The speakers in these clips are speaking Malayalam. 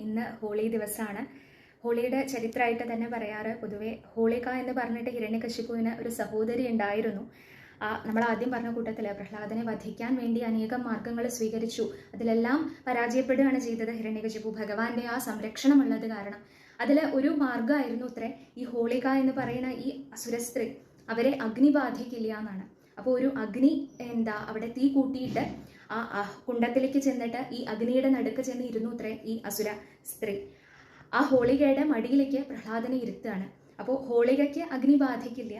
ഇന്ന് ഹോളി ദിവസമാണ്. ഹോളിയുടെ ചരിത്രമായിട്ട് തന്നെ പറയാറ് പൊതുവെ ഹോളിക എന്ന് പറഞ്ഞിട്ട് ഹിരണ്യകശിപുവിന് ഒരു സഹോദരി ഉണ്ടായിരുന്നു. നമ്മൾ ആദ്യം പറഞ്ഞ കൂട്ടത്തിൽ പ്രഹ്ലാദനെ വധിക്കാൻ വേണ്ടി അനേകം മാർഗങ്ങൾ സ്വീകരിച്ചു. അതിലെല്ലാം പരാജയപ്പെടുകയാണ് ചെയ്തത് ഹിരണ്യകശിപു. ഭഗവാന്റെ ആ സംരക്ഷണമുള്ളത് കാരണം അതിൽ ഒരു മാർഗമായിരുന്നു അത്രേ ഈ ഹോളിക എന്ന് പറയുന്ന ഈ അസുരസ്ത്രീ. അവരെ അഗ്നി ബാധിക്കില്ല എന്നാണ്. അപ്പോൾ ഒരു അഗ്നി അവിടെ തീ കൂട്ടിയിട്ട് ആ കുണ്ടത്തിലേക്ക് ചെന്നിട്ട് ഈ അഗ്നിയുടെ നടുക്ക് ചെന്ന് ഇരുന്നു അത്രേ ഈ അസുര സ്ത്രീ. ആ ഹോളികയുടെ മടിയിലേക്ക് പ്രഹ്ലാദനെ ഇരുത്തുകയാണ്. അപ്പോൾ ഹോളികയ്ക്ക് അഗ്നി ബാധിക്കില്ല,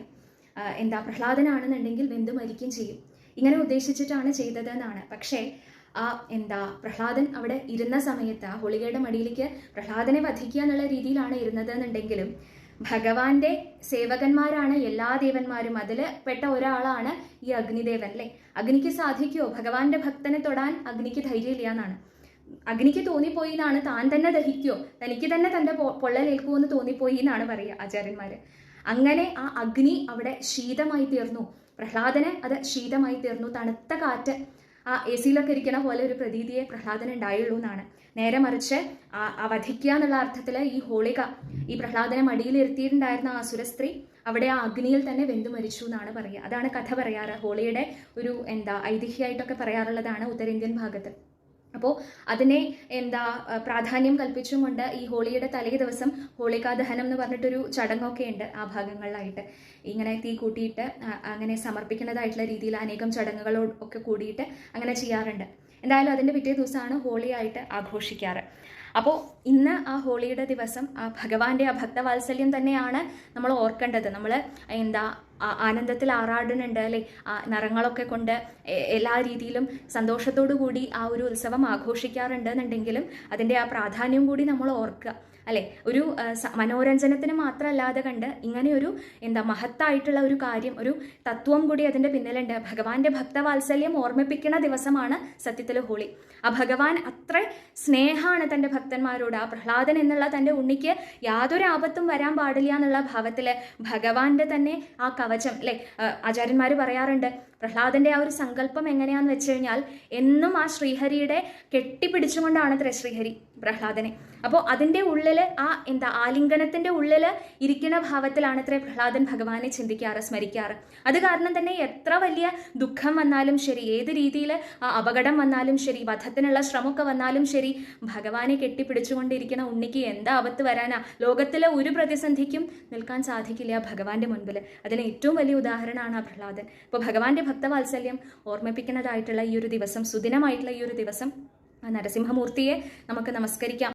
പ്രഹ്ലാദനാണെന്നുണ്ടെങ്കിൽ വെന്തു മരിക്കുകയും ചെയ്യും. ഇങ്ങനെ ഉദ്ദേശിച്ചിട്ടാണ് ചെയ്തതെന്നാണ്. പക്ഷേ പ്രഹ്ലാദൻ അവിടെ ഇരുന്ന സമയത്ത് ആ ഹോളികയുടെ മടിയിലേക്ക് പ്രഹ്ലാദനെ വധിക്കുക എന്നുള്ള രീതിയിലാണ് ഇരുന്നതെന്നുണ്ടെങ്കിലും ഭഗവാന്റെ സേവകന്മാരാണ് എല്ലാ ദേവന്മാരും. അതിൽ പെട്ട ഒരാളാണ് ഈ അഗ്നിദേവൻ അല്ലേ. അഗ്നിക്ക് സാധിക്കുമോ ഭഗവാന്റെ ഭക്തനെ തൊടാൻ? അഗ്നിക്ക് ധൈര്യമില്ല എന്നാണ്. അഗ്നിക്ക് തോന്നിപ്പോയി എന്നാണ്, താൻ തന്നെ ദഹിക്കുമോ, തനിക്ക് തന്നെ തൻ്റെ പൊള്ളലേൽക്കുമോ എന്ന് തോന്നിപ്പോയി എന്നാണ് പറയുക ആചാര്യന്മാര്. അങ്ങനെ ആ അഗ്നി അവിടെ ശീതമായി തീർന്നു. പ്രഹ്ലാദന് അത് ശീതമായി തീർന്നു. തണുത്ത കാറ്റ് ആ AC-ലൊക്കെ ഇരിക്കണ പോലെ ഒരു പ്രതീതിയെ പ്രഹ്ലാദന് ഉണ്ടായുള്ളൂ എന്നാണ്. നേരെ മറിച്ച് വധിക്കുക എന്നുള്ള അർത്ഥത്തിൽ ഈ ഹോളിക ഈ പ്രഹ്ലാദനെ മടിയിൽ ഇരുത്തിയിട്ടുണ്ടായിരുന്ന ആ അസുരസ്ത്രീ അവിടെ ആ അഗ്നിയിൽ തന്നെ വെന്തു മരിച്ചു എന്നാണ് പറയുക. അതാണ് കഥ പറയാറ്. ഹോളിയുടെ ഒരു ഐതിഹ്യമായിട്ടൊക്കെ പറയാറുള്ളതാണ് ഉത്തരേന്ത്യൻ ഭാഗത്ത്. അപ്പോൾ അതിനെ പ്രാധാന്യം കൽപ്പിച്ചും കൊണ്ട് ഈ ഹോളിയുടെ തലേ ദിവസം ഹോളികാ ദഹനം എന്ന് പറഞ്ഞിട്ടൊരു ചടങ്ങൊക്കെ ഉണ്ട് ആ ഭാഗങ്ങളിലായിട്ട്. ഇങ്ങനെ തീ കൂട്ടിയിട്ട് അങ്ങനെ സമർപ്പിക്കുന്നതായിട്ടുള്ള രീതിയിൽ അനേകം ചടങ്ങുകളൊക്കെ കൂടിയിട്ട് അങ്ങനെ ചെയ്യാറുണ്ട്. എന്തായാലും അതിൻ്റെ പിറ്റേ ദിവസമാണ് ഹോളിയായിട്ട് ആഘോഷിക്കാറ്. അപ്പോൾ ഇന്ന് ആ ഹോളിയുടെ ദിവസം ആ ഭഗവാന്റെ ആ ഭക്തവാത്സല്യം തന്നെയാണ് നമ്മൾ ഓർക്കേണ്ടത്. നമ്മൾ ആനന്ദത്തിൽ ആറാടുന്നുണ്ട് അല്ലേ. ആ നിറങ്ങളൊക്കെ കൊണ്ട് എല്ലാ രീതിയിലും സന്തോഷത്തോടു കൂടി ആ ഒരു ഉത്സവം ആഘോഷിക്കാറുണ്ട് എന്നുണ്ടെങ്കിലും അതിൻ്റെ ആ പ്രാധാന്യം കൂടി നമ്മൾ ഓർക്കുക അല്ലേ. ഒരു മനോരഞ്ജനത്തിന് മാത്രമല്ലാതെ കണ്ട് ഇങ്ങനെയൊരു മഹത്തായിട്ടുള്ള ഒരു കാര്യം, ഒരു തത്വം കൂടി അതിൻ്റെ പിന്നിലുണ്ട്. ഭഗവാന്റെ ഭക്തവാത്സല്യം ഓർമ്മിപ്പിക്കുന്ന ദിവസമാണ് സത്യത്തിൽ ഹോളി. ആ ഭഗവാൻ അത്ര സ്നേഹമാണ് തൻ്റെ ഭക്തന്മാരോട്. ആ പ്രഹ്ലാദൻ എന്നുള്ള തൻ്റെ ഉണ്ണിക്ക് യാതൊരു ആപത്തും വരാൻ പാടില്ല എന്നുള്ള ഭാവത്തിൽ ഭഗവാന്റെ തന്നെ ആ കവചം അല്ലേ. ആചാര്യന്മാർ പറയാറുണ്ട് പ്രഹ്ലാദന്റെ ആ ഒരു സങ്കല്പം എങ്ങനെയാന്ന് വെച്ച് കഴിഞ്ഞാൽ എന്നും ആ ശ്രീഹരിയുടെ കെട്ടിപ്പിടിച്ചുകൊണ്ടാണ് അത്ര ശ്രീഹരി പ്രഹ്ലാദനെ. അപ്പോൾ അതിൻ്റെ ഉള്ളിൽ ആലിംഗനത്തിന്റെ ഉള്ളിൽ ഇരിക്കുന്ന ഭാവത്തിലാണ് അത്ര പ്രഹ്ലാദൻ ഭഗവാനെ ചിന്തിക്കാറ്, സ്മരിക്കാറ്. അത് കാരണം തന്നെ എത്ര വലിയ ദുഃഖം വന്നാലും ശരി, ഏത് രീതിയിൽ അപകടം വന്നാലും ശരി, വധത്തിനുള്ള ശ്രമമൊക്കെ വന്നാലും ശരി, ഭഗവാനെ കെട്ടിപ്പിടിച്ചുകൊണ്ടിരിക്കുന്ന ഉണ്ണിക്ക് എന്താ ആപത്ത് വരാനാ? ലോകത്തിലെ ഒരു പ്രതിസന്ധിക്കും നിൽക്കാൻ സാധിക്കില്ല ഭഗവാന്റെ മുൻപിൽ. അതിന് ഏറ്റവും വലിയ ഉദാഹരണമാണ് ആ പ്രഹ്ലാദൻ. ഇപ്പോൾ ഭഗവാന്റെ ഭക്തവാത്സല്യം ഓർമ്മിപ്പിക്കുന്നതായിട്ടുള്ള ഈ ഒരു ദിവസം, സുദിനമായിട്ടുള്ള ഈ ഒരു ദിവസം നരസിംഹമൂർത്തിയെ നമുക്ക് നമസ്കരിക്കാം.